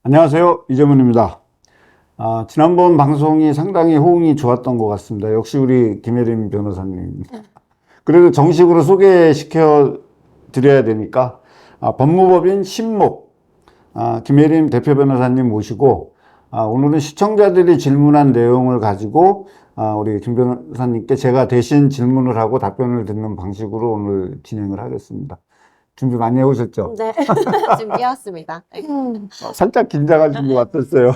안녕하세요. 이재문입니다. 지난번 방송이 상당히 호응이 좋았던 것 같습니다. 역시 우리 김혜림 변호사님. 그래도 정식으로 소개시켜 드려야 되니까, 법무법인 신목, 김혜림 대표 변호사님 모시고, 오늘은 시청자들이 질문한 내용을 가지고, 우리 김 변호사님께 제가 대신 질문을 하고 답변을 듣는 방식으로 오늘 진행을 하겠습니다. 준비 많이 해오셨죠? 네, 준비해왔습니다. 살짝 긴장하신 것 같았어요.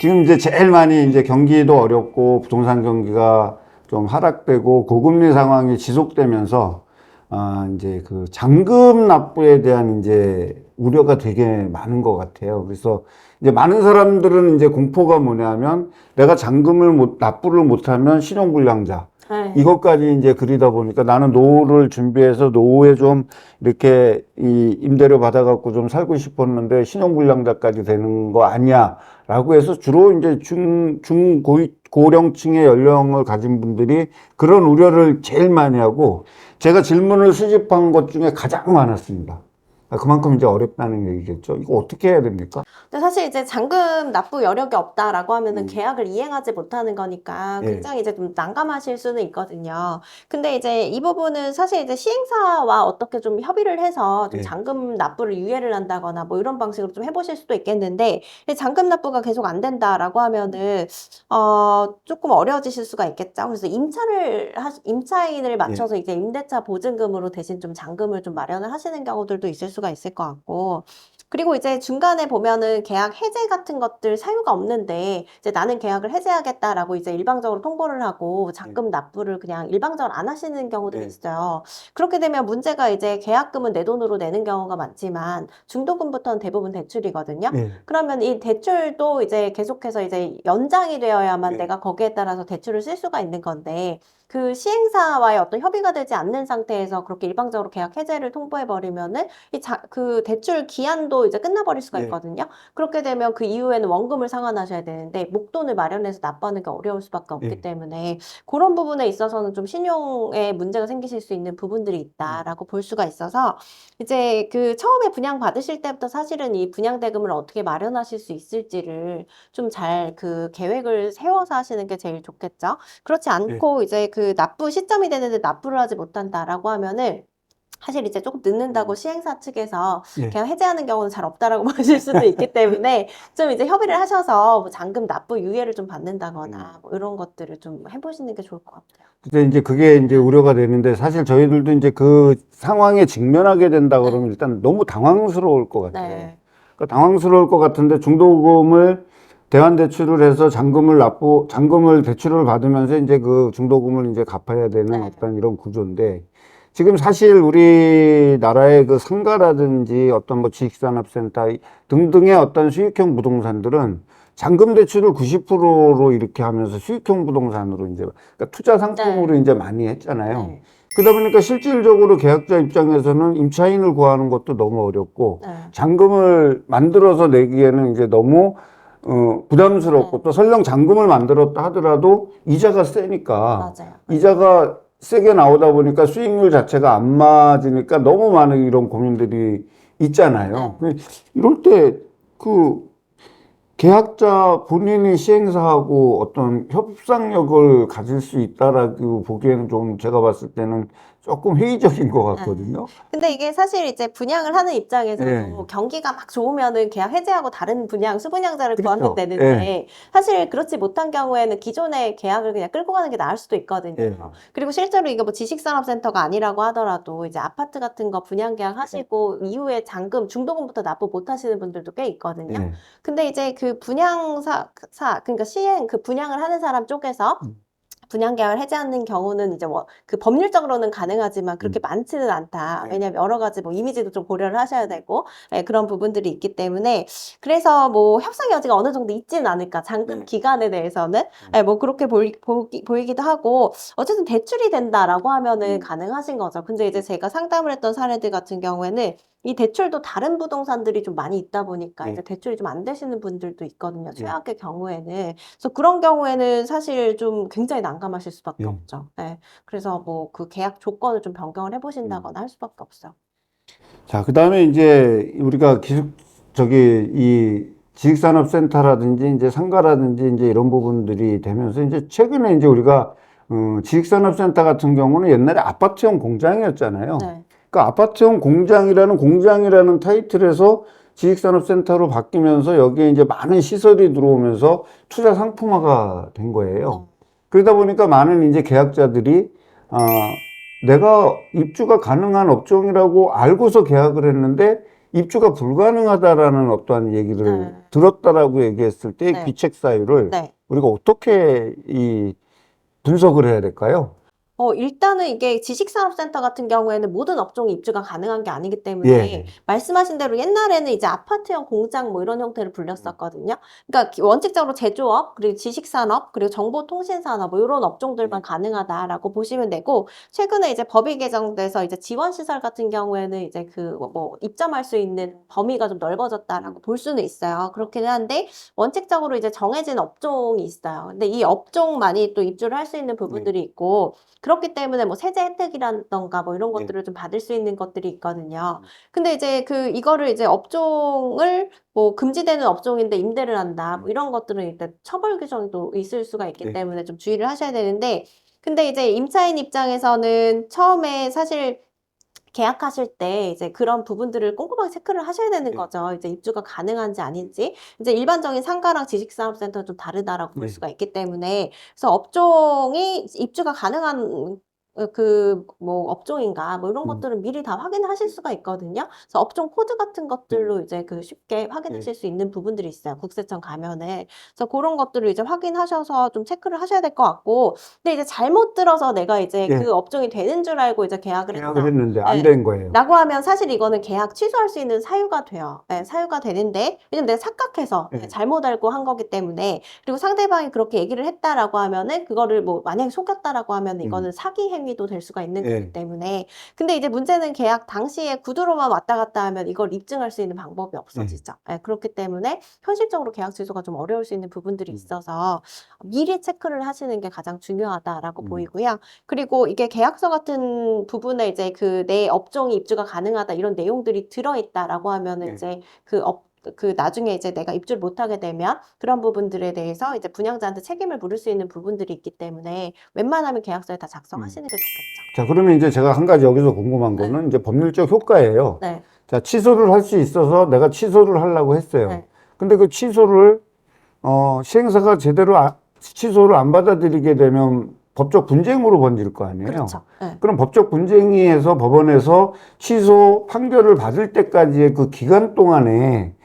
지금 이제 제일 많이 이제 경기도 어렵고 부동산 경기가 좀 하락되고 고금리 상황이 지속되면서 이제 그 잔금 납부에 대한 이제 우려가 되게 많은 것 같아요. 그래서 이제 많은 사람들은 이제 공포가 뭐냐면 내가 잔금을 납부를 못하면 신용불량자. 네. 이것까지 이제 그리다 보니까 나는 노후를 준비해서 노후에 좀 이렇게 이 임대료 받아갖고 좀 살고 싶었는데 신용불량자까지 되는 거 아니야. 라고 해서 주로 이제 고령층의 연령을 가진 분들이 그런 우려를 제일 많이 하고 제가 질문을 수집한 것 중에 가장 많았습니다. 그만큼 이제 어렵다는 얘기겠죠. 이거 어떻게 해야 됩니까? 근데 사실 이제 잔금 납부 여력이 없다라고 하면은 계약을 이행하지 못하는 거니까 예. 굉장히 이제 좀 난감하실 수는 있거든요. 근데 이제 이 부분은 사실 이제 시행사와 어떻게 좀 협의를 해서 좀 예. 잔금 납부를 유예를 한다거나 뭐 이런 방식으로 좀 해보실 수도 있겠는데 잔금 납부가 계속 안 된다라고 하면은 조금 어려워지실 수가 있겠죠. 그래서 임차인을 맞춰서 이제 임대차 보증금으로 대신 좀 잔금을 좀 마련을 하시는 경우들도 있을 수가 있을 것 같고. 그리고 이제 중간에 보면은 계약 해제 같은 것들 사유가 없는데 이제 나는 계약을 해제하겠다라고 이제 일방적으로 통보를 하고 잔금 납부를 그냥 일방적으로 안 하시는 경우들이 있어요. 그렇게 되면 문제가 이제 계약금은 내 돈으로 내는 경우가 많지만 중도금부터는 대부분 대출이거든요. 그러면 이 대출도 이제 계속해서 이제 연장이 되어야만 내가 거기에 따라서 대출을 쓸 수가 있는 건데 그 시행사와의 어떤 협의가 되지 않는 상태에서 그렇게 일방적으로 계약 해제를 통보해 버리면은 그 대출 기한도 이제 끝나버릴 수가 있거든요. 그렇게 되면 그 이후에는 원금을 상환하셔야 되는데 목돈을 마련해서 납부하는 게 어려울 수밖에 없기 때문에 그런 부분에 있어서는 좀 신용에 문제가 생기실 수 있는 부분들이 있다라고 볼 수가 있어서 이제 그 처음에 분양 받으실 때부터 사실은 이 분양 대금을 어떻게 마련하실 수 있을지를 좀 잘 그 계획을 세워서 하시는 게 제일 좋겠죠. 그렇지 않고 이제 그 납부 시점이 되는데 납부를 하지 못한다라고 하면은 사실 이제 조금 늦는다고 시행사 측에서 그냥 해제하는 경우는 잘 없다라고 보실 수도 있기 때문에 좀 이제 협의를 하셔서 뭐 잔금 납부 유예를 좀 받는다거나 뭐 이런 것들을 좀 해보시는 게 좋을 것 같아요. 근데 이제 그게 이제 우려가 되는데 사실 저희들도 이제 그 상황에 직면하게 된다 그러면 일단 너무 당황스러울 것 같아요. 네. 그러니까 당황스러울 것 같은데 중도금을 대환대출을 해서 잔금을 대출을 받으면서 이제 그 중도금을 이제 갚아야 되는 어떤 이런 구조인데 지금 사실 우리나라의 그 상가라든지 어떤 뭐 지식산업센터 등등의 어떤 수익형 부동산들은 잔금 대출을 90%로 이렇게 하면서 수익형 부동산으로 이제 그러니까 투자 상품으로 이제 많이 했잖아요. 그러다 보니까 실질적으로 계약자 입장에서는 임차인을 구하는 것도 너무 어렵고 잔금을 만들어서 내기에는 이제 너무 부담스럽고 또 설령 잔금을 만들었다 하더라도 이자가 세니까 이자가 세게 나오다 보니까 수익률 자체가 안 맞으니까 너무 많은 이런 고민들이 있잖아요. 이럴 때 그 계약자 본인이 시행사하고 어떤 협상력을 가질 수 있다라고 보기에는 좀 제가 봤을 때는 조금 회의적인 것 같거든요. 근데 이게 사실 이제 분양을 하는 입장에서도 경기가 막 좋으면은 계약 해제하고 다른 수분양자를 구하면 되는데 사실 그렇지 못한 경우에는 기존의 계약을 그냥 끌고 가는 게 나을 수도 있거든요. 그리고 실제로 이게 뭐 지식산업센터가 아니라고 하더라도 이제 아파트 같은 거 분양 계약 하시고 이후에 잔금, 중도금부터 납부 못 하시는 분들도 꽤 있거든요. 근데 이제 그 그러니까 그 분양을 하는 사람 쪽에서 분양 계약을 해제하는 경우는 이제 그 법률적으로는 가능하지만 그렇게 많지는 않다. 왜냐하면 여러 가지 뭐 이미지도 좀 고려를 하셔야 되고 그런 부분들이 있기 때문에 그래서 뭐 협상 여지가 어느 정도 있지는 않을까. 잔금 기간에 대해서는 뭐 그렇게 보이기도 하고 어쨌든 대출이 된다라고 하면은 가능하신 거죠. 근데 이제 제가 상담을 했던 사례들 같은 경우에는 이 대출도 다른 부동산들이 좀 많이 있다 보니까 이제 대출이 좀 안 되시는 분들도 있거든요. 최악의 경우에는. 그래서 그런 경우에는 사실 좀 굉장히 난감하실 수밖에 없죠. 그래서 뭐 그 계약 조건을 좀 변경을 해보신다거나 할 수밖에 없어요. 자, 그 다음에 이제 우리가 이 지식산업센터라든지 이제 상가라든지 이제 이런 부분들이 되면서 이제 최근에 이제 우리가 지식산업센터 같은 경우는 옛날에 아파트형 공장이었잖아요. 네. 그러니까 아파트형 공장이라는 타이틀에서 지식산업센터로 바뀌면서 여기에 이제 많은 시설이 들어오면서 투자 상품화가 된 거예요. 그러다 보니까 많은 이제 계약자들이 내가 입주가 가능한 업종이라고 알고서 계약을 했는데 입주가 불가능하다라는 어떠한 얘기를 들었다라고 얘기했을 때 네. 귀책 사유를 네. 우리가 어떻게 분석을 해야 될까요? 일단은 이게 지식산업센터 같은 경우에는 모든 업종이 입주가 가능한 게 아니기 때문에 예. 말씀하신 대로 옛날에는 이제 아파트형 공장 뭐 이런 형태를 불렸었거든요. 그러니까 원칙적으로 제조업, 그리고 지식산업, 그리고 정보통신산업 뭐 이런 업종들만 가능하다라고 보시면 되고, 최근에 이제 법이 개정돼서 이제 지원시설 같은 경우에는 이제 그 뭐 입점할 수 있는 범위가 좀 넓어졌다라고 볼 수는 있어요. 그렇긴 한데 원칙적으로 이제 정해진 업종이 있어요. 근데 이 업종만이 또 입주를 할 수 있는 부분들이 있고, 그렇기 때문에 뭐 세제 혜택이라던가 뭐 이런 것들을 좀 받을 수 있는 것들이 있거든요. 근데 이제 이거를 이제 업종을 뭐 금지되는 업종인데 임대를 한다, 뭐 이런 것들은 일단 처벌 규정도 있을 수가 있기 때문에 좀 주의를 하셔야 되는데, 근데 이제 임차인 입장에서는 처음에 사실 계약하실 때 이제 그런 부분들을 꼼꼼하게 체크를 하셔야 되는 거죠. 이제 입주가 가능한지 아닌지. 이제 일반적인 상가랑 지식산업센터는 좀 다르다라고 볼 수가 있기 때문에, 그래서 업종이 입주가 가능한 뭐 업종인가 뭐 이런 것들은 미리 다 확인하실 수가 있거든요. 그래서 업종 코드 같은 것들로 이제 쉽게 확인하실 수 있는 부분들이 있어요. 국세청 가면은. 그래서 그런 것들을 이제 확인하셔서 좀 체크를 하셔야 될 것 같고, 근데 이제 잘못 들어서 내가 이제 그 업종이 되는 줄 알고 이제 계약을 계약을 했다. 했는데 안 네. 된 거예요. 라고 하면 사실 이거는 계약 취소할 수 있는 사유가 돼요. 네, 사유가 되는데, 왜냐면 내가 착각해서 잘못 알고 한 거기 때문에, 그리고 상대방이 그렇게 얘기를 했다라고 하면은 그거를 뭐 만약에 속였다라고 하면 이거는 사기 행위도 될 수가 있는 거기 때문에. 근데 이제 문제는 계약 당시에 구두로만 왔다 갔다 하면 이걸 입증할 수 있는 방법이 없어지죠. 그렇기 때문에 현실적으로 계약 취소가 좀 어려울 수 있는 부분들이 있어서 미리 체크를 하시는 게 가장 중요하다라고 보이고요. 그리고 이게 계약서 같은 부분에 이제 내 업종이 입주가 가능하다 이런 내용들이 들어있다라고 하면은 이제 나중에 이제 내가 입주를 못하게 되면 그런 부분들에 대해서 이제 분양자한테 책임을 물을 수 있는 부분들이 있기 때문에 웬만하면 계약서에 다 작성하시는 게 좋겠죠. 자, 그러면 이제 제가 한 가지 여기서 궁금한 거는 이제 법률적 효과예요. 네. 자, 취소를 할 수 있어서 내가 취소를 하려고 했어요. 네. 근데 그 취소를 시행사가 제대로 취소를 안 받아들이게 되면 법적 분쟁으로 번질 거 아니에요. 그렇죠. 네. 그럼 법적 분쟁에서 법원에서 취소 판결을 받을 때까지의 그 기간 동안에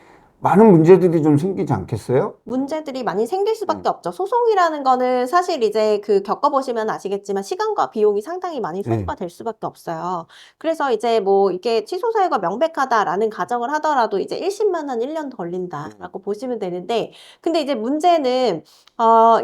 많은 문제들이 좀 생기지 않겠어요? 문제들이 많이 생길 수밖에 없죠. 소송이라는 거는 사실 이제 겪어보시면 아시겠지만 시간과 비용이 상당히 많이 소모가 될 수밖에 없어요. 그래서 이제 뭐 이게 취소 사유가 명백하다라는 가정을 하더라도 이제 1심만 한 1년 걸린다라고 보시면 되는데, 근데 이제 문제는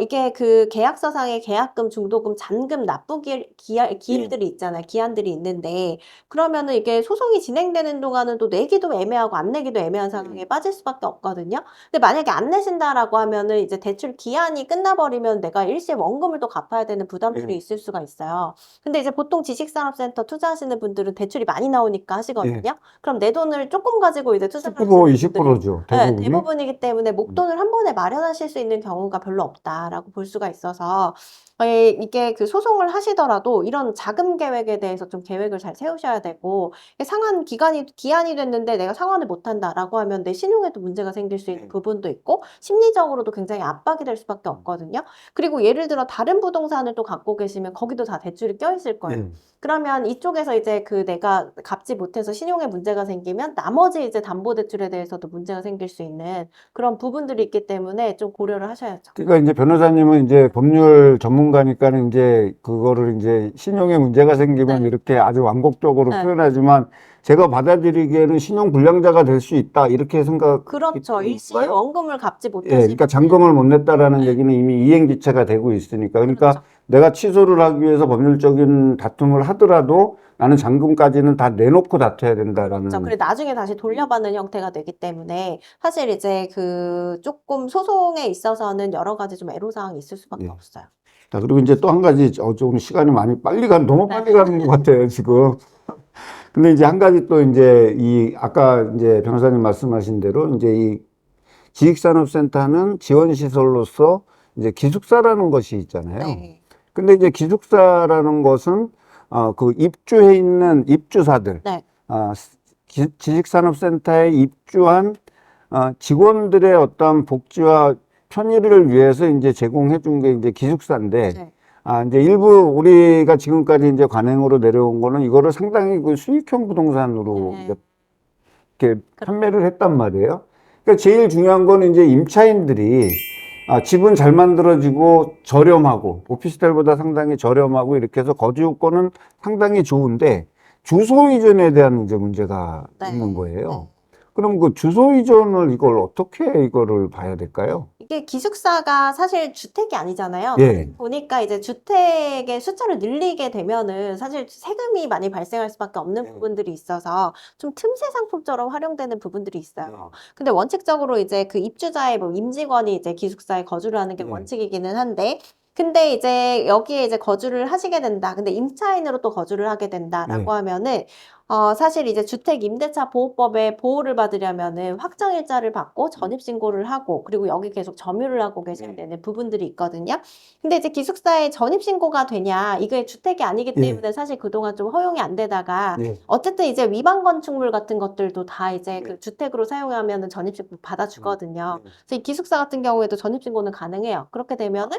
이게 계약서상의 계약금, 중도금, 잔금 납부 기일들이 있잖아요. 기한들이 있는데, 그러면은 이게 소송이 진행되는 동안은 또 내기도 애매하고 안 내기도 애매한 상황에 빠질 수밖에 없거든요. 근데 만약에 안 내신다라고 하면은 이제 대출 기한이 끝나버리면 내가 일시에 원금을 또 갚아야 되는 부담들이 있을 수가 있어요. 근데 이제 보통 지식산업센터 투자하시는 분들은 대출이 많이 나오니까 하시거든요. 그럼 내 돈을 조금 가지고 이제 투자를 10%, 하시는 분들이 20%죠. 대부분이기 때문에 목돈을 한 번에 마련하실 수 있는 경우가 별로 없다라고 볼 수가 있어서, 이게 소송을 하시더라도 이런 자금 계획에 대해서 좀 계획을 잘 세우셔야 되고, 기한이 됐는데 내가 상환을 못한다라고 하면 내 신용에도 문제가 생길 수 있는 부분도 있고, 심리적으로도 굉장히 압박이 될 수밖에 없거든요. 그리고 예를 들어 다른 부동산을 또 갖고 계시면 거기도 다 대출이 껴있을 거예요. 그러면 이쪽에서 이제 내가 갚지 못해서 신용에 문제가 생기면 나머지 이제 담보대출에 대해서도 문제가 생길 수 있는 그런 부분들이 있기 때문에 좀 고려를 하셔야죠. 그러니까 이제 변호사님은 이제 법률 전문가니까는 이제 그거를 이제 신용에 문제가 생기면 이렇게 아주 완곡적으로 표현하지만, 제가 받아들이기에는 신용 불량자가 될 수 있다 이렇게 생각. 그렇죠. 일시에 원금을 갚지 예, 못하시면. 그러니까 잔금을 못 냈다라는 얘기는 이미 이행기체가 되고 있으니까. 그러니까 내가 취소를 하기 위해서 법률적인 다툼을 하더라도 나는 잔금까지는 다 내놓고 다퉈야 된다라는. 그렇죠. 그리고 나중에 다시 돌려받는 형태가 되기 때문에 사실 이제 조금 소송에 있어서는 여러 가지 좀 애로사항이 있을 수밖에 없어요. 자, 그리고 이제 또 한 가지, 좀 시간이 너무 빨리 가는 것 같아요, 지금. 근데 이제 한 가지 또 이제 이 아까 이제 변호사님 말씀하신 대로 이제 이 지식산업센터는 지원시설로서 이제 기숙사라는 것이 있잖아요. 네. 근데 이제 기숙사라는 것은 그 입주해 있는 입주사들, 네. 지식산업센터에 입주한 직원들의 어떤 복지와 편의를 위해서 이제 제공해 준 게 이제 기숙사인데, 네. 이제 일부 우리가 지금까지 이제 관행으로 내려온 거는 이거를 상당히 그 수익형 부동산으로 네. 이제 이렇게 판매를 했단 말이에요. 그러니까 제일 중요한 거는 이제 임차인들이 집은 잘 만들어지고 저렴하고 오피스텔보다 상당히 저렴하고 이렇게 해서 거주 요건은 상당히 좋은데 주소 이전에 대한 이제 문제가 네. 있는 거예요. 네. 그럼 그 주소 이전을 이걸 어떻게 이거를 봐야 될까요? 이게 기숙사가 사실 주택이 아니잖아요. 예. 보니까 이제 주택의 숫자를 늘리게 되면은 사실 세금이 많이 발생할 수밖에 없는 네. 부분들이 있어서 좀 틈새 상품처럼 활용되는 부분들이 있어요. 네. 근데 원칙적으로 이제 그 입주자의 뭐 임직원이 이제 기숙사에 거주를 하는 게 네. 원칙이기는 한데, 근데 이제 여기에 이제 거주를 하시게 된다. 근데 임차인으로 또 거주를 하게 된다라고 네. 하면은 사실 이제 주택임대차 보호법의 보호를 받으려면은 확정일자를 받고 전입신고를 하고, 그리고 여기 계속 점유를 하고 계셔야 되는 부분들이 있거든요. 근데 이제 기숙사에 전입신고가 되냐, 이게 주택이 아니기 예. 때문에 사실 그동안 좀 허용이 안 되다가, 예. 어쨌든 이제 위반 건축물 같은 것들도 다 이제 네. 그 주택으로 사용하면은 전입신고 받아주거든요. 네. 그래서 이 기숙사 같은 경우에도 전입신고는 가능해요. 그렇게 되면은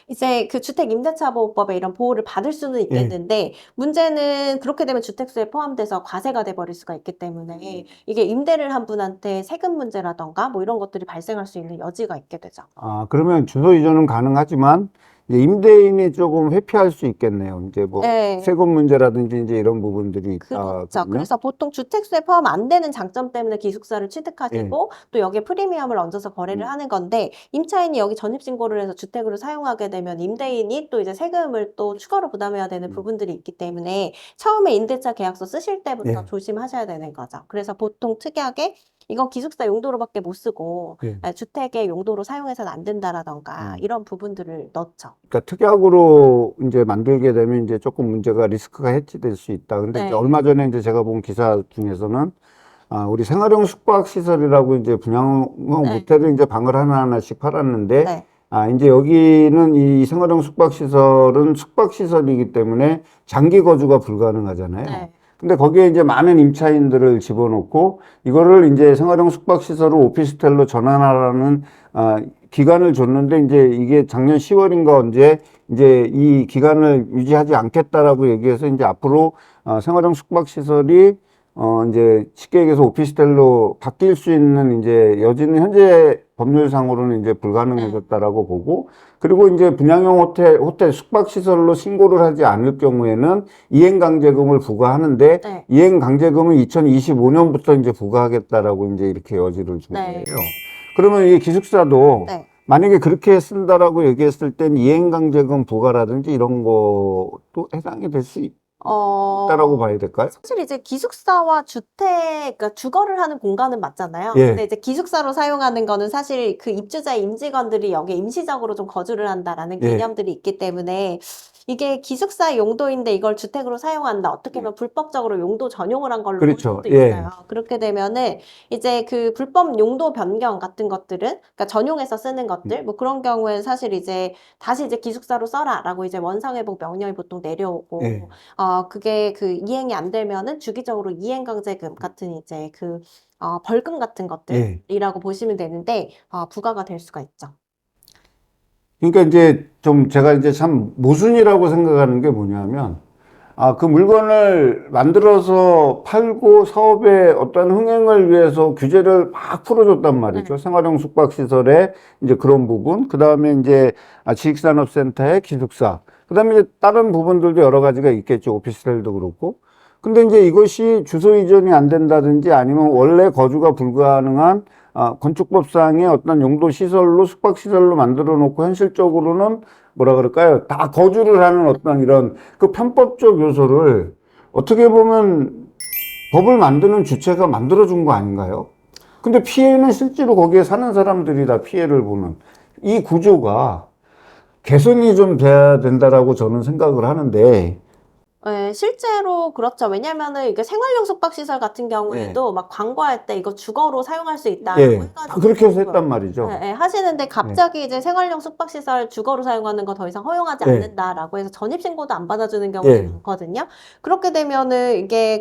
이제 그 주택임대차보호법에 이런 보호를 받을 수는 있겠는데, 문제는 그렇게 되면 주택수에 포함돼서 과세가 돼버릴 수가 있기 때문에 이게 임대를 한 분한테 세금 문제라던가 뭐 이런 것들이 발생할 수 있는 여지가 있게 되죠. 그러면 주소 이전은 가능하지만 이제 임대인이 조금 회피할 수 있겠네요. 이제 뭐 네. 세금 문제라든지 이제 이런 부분들이 그렇죠. 있다거든요. 그래서 보통 주택수에 포함 안 되는 장점 때문에 기숙사를 취득하시고 또 여기에 프리미엄을 얹어서 거래를 하는 건데, 임차인이 여기 전입신고를 해서 주택으로 사용하게 되면 임대인이 또 이제 세금을 또 추가로 부담해야 되는 부분들이 있기 때문에 처음에 임대차 계약서 쓰실 때부터 예. 조심하셔야 되는 거죠. 그래서 보통 특이하게 이건 기숙사 용도로밖에 못 쓰고 예. 주택의 용도로 사용해서는 안 된다라던가 이런 부분들을 넣죠. 그러니까 특약으로 이제 만들게 되면 이제 조금 문제가 리스크가 해지될 수 있다. 근데 이제 네. 얼마 전에 이제 제가 본 기사 중에서는 우리 생활형 숙박시설이라고 이제 분양형 네. 모텔을 이제 방을 하나하나씩 팔았는데 네. 이제 여기는 이 생활형 숙박시설은 숙박시설이기 때문에 장기 거주가 불가능하잖아요. 네. 근데 거기에 이제 많은 임차인들을 집어넣고 이거를 이제 생활형 숙박시설을 오피스텔로 전환하라는 기간을 줬는데 이제 이게 작년 10월인가 언제 이제 이 기간을 유지하지 않겠다라고 얘기해서 이제 앞으로 생활형 숙박시설이 이제 쉽게 얘기해서 오피스텔로 바뀔 수 있는 이제 여지는 현재 법률상으로는 이제 불가능해졌다라고 보고, 그리고 이제 분양형 호텔 숙박시설로 신고를 하지 않을 경우에는 이행강제금을 부과하는데, 네. 이행강제금은 2025년부터 이제 부과하겠다라고 이제 이렇게 여지를 준 네. 거예요. 그러면 이 기숙사도 네. 만약에 그렇게 쓴다라고 얘기했을 땐 이행강제금 부과라든지 이런 것도 해당이 될 수 있다라고 봐야 될까요? 사실 이제 기숙사와 주택, 그러니까 주거를 하는 공간은 맞잖아요. 예. 근데 이제 기숙사로 사용하는 거는 사실 그 입주자의 임직원들이 여기에 임시적으로 좀 거주를 한다라는 예. 개념들이 있기 때문에 이게 기숙사 용도인데 이걸 주택으로 사용한다. 어떻게 보면 불법적으로 용도 전용을 한 걸로 볼 그렇죠. 수도 예. 있어요. 그렇게 되면은 이제 그 불법 용도 변경 같은 것들은, 그러니까 전용해서 쓰는 것들, 뭐 그런 경우에는 사실 이제 다시 이제 기숙사로 써라라고 이제 원상회복 명령이 보통 내려오고, 예. 그게 그 이행이 안 되면은 주기적으로 이행강제금 같은 이제 그 벌금 같은 것들이라고 보시면 되는데 부과가 될 수가 있죠. 그러니까 이제 좀 제가 이제 참 모순이라고 생각하는 게 뭐냐면, 그 물건을 만들어서 팔고 사업의 어떤 흥행을 위해서 규제를 막 풀어줬단 말이죠. 생활형 숙박시설의 이제 그런 부분. 그 다음에 이제 지식산업센터의 기숙사. 그 다음에 이제 다른 부분들도 여러 가지가 있겠죠. 오피스텔도 그렇고. 근데 이제 이것이 주소 이전이 안 된다든지 아니면 원래 거주가 불가능한 건축법상의 어떤 용도 시설로 숙박시설로 만들어 놓고 현실적으로는 뭐라 그럴까요? 다 거주를 하는 어떤 이런 그 편법적 요소를 어떻게 보면 법을 만드는 주체가 만들어준 거 아닌가요? 근데 피해는 실제로 거기에 사는 사람들이 다 피해를 보는 이 구조가 개선이 좀 돼야 된다라고 저는 생각을 하는데, 예, 실제로 그렇죠. 왜냐면은 이게 생활용 숙박시설 같은 경우에도 막 광고할 때 이거 주거로 사용할 수 있다라고 예. 다 해가지고 그렇게 해서 했단 말이죠. 예, 예, 하시는데 갑자기 이제 생활용 숙박시설 주거로 사용하는 거 더 이상 허용하지 예. 않는다라고 해서 전입신고도 안 받아주는 경우도 예. 많거든요. 그렇게 되면은 이게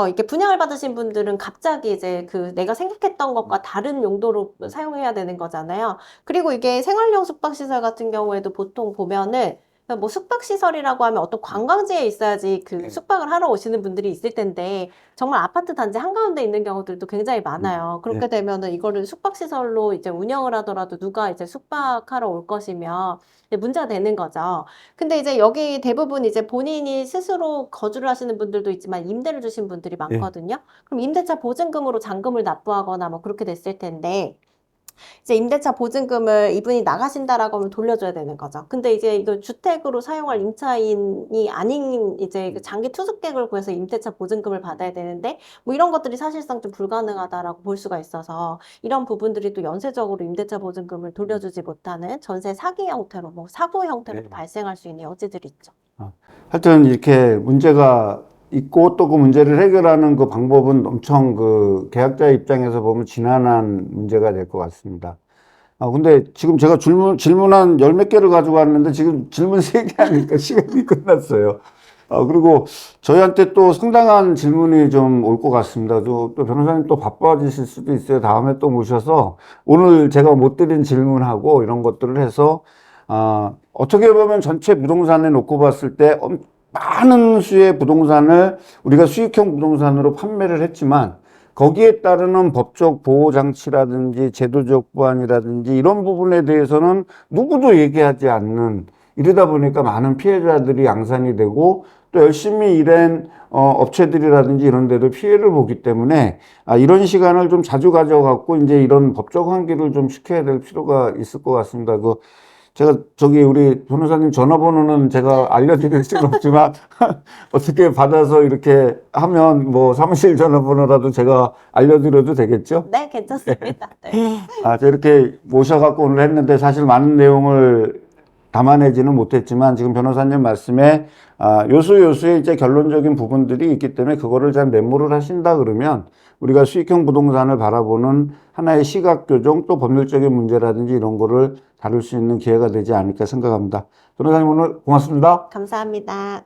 이게 분양을 받으신 분들은 갑자기 이제 내가 생각했던 것과 다른 용도로 사용해야 되는 거잖아요. 그리고 이게 생활용 숙박시설 같은 경우에도 보통 보면은 뭐 숙박시설이라고 하면 어떤 관광지에 있어야지 숙박을 하러 오시는 분들이 있을 텐데 정말 아파트 단지 한가운데 있는 경우들도 굉장히 많아요. 그렇게 되면은 이거를 숙박시설로 이제 운영을 하더라도 누가 이제 숙박하러 올 것이면 이제 문제가 되는 거죠. 근데 이제 여기 대부분 이제 본인이 스스로 거주를 하시는 분들도 있지만 임대를 주신 분들이 많거든요. 그럼 임대차 보증금으로 잔금을 납부하거나 뭐 그렇게 됐을 텐데 이제 임대차 보증금을 이분이 나가신다라고 하면 돌려줘야 되는 거죠. 근데 이제 이걸 주택으로 사용할 임차인이 아닌 이제 장기 투숙객을 구해서 임대차 보증금을 받아야 되는데 뭐 이런 것들이 사실상 좀 불가능하다라고 볼 수가 있어서 이런 부분들이 또 연쇄적으로 임대차 보증금을 돌려주지 못하는 전세 사기 형태로 뭐 사고 형태로 발생할 수 있는 여지들이 있죠. 하여튼 이렇게 문제가 있고 또 그 문제를 해결하는 그 방법은 엄청 그 계약자 입장에서 보면 지난한 문제가 될 것 같습니다. 근데 지금 제가 질문 한 열 몇 개를 가지고 왔는데 지금 질문 3개 하니까 시간이 끝났어요. 그리고 저희한테 또 상당한 질문이 좀 올 것 같습니다. 또 변호사님 또 바빠지실 수도 있어요. 다음에 또 모셔서 오늘 제가 못 드린 질문하고 이런 것들을 해서, 어떻게 보면 전체 부동산에 놓고 봤을 때 많은 수의 부동산을 우리가 수익형 부동산으로 판매를 했지만 거기에 따르는 법적 보호장치라든지 제도적 보완이라든지 이런 부분에 대해서는 누구도 얘기하지 않는, 이러다 보니까 많은 피해자들이 양산이 되고 또 열심히 일한 업체들이라든지 이런 데도 피해를 보기 때문에 이런 시간을 좀 자주 가져갖고 이제 이런 법적 환기를 좀 시켜야 될 필요가 있을 것 같습니다. 제가 우리 변호사님 전화번호는 제가 알려드릴 수는 없지만 어떻게 받아서 이렇게 하면 뭐 사무실 전화번호라도 제가 알려드려도 되겠죠? 네, 괜찮습니다. 네. 이렇게 모셔갖고 오늘 했는데 사실 많은 내용을 담아내지는 못했지만 지금 변호사님 말씀에 요소요소에 이제 결론적인 부분들이 있기 때문에 그거를 잘 메모를 하신다 그러면 우리가 수익형 부동산을 바라보는 하나의 시각 교정 또 법률적인 문제라든지 이런 거를 다룰 수 있는 기회가 되지 않을까 생각합니다. 변호사님 오늘 고맙습니다. 감사합니다.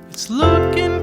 It's looking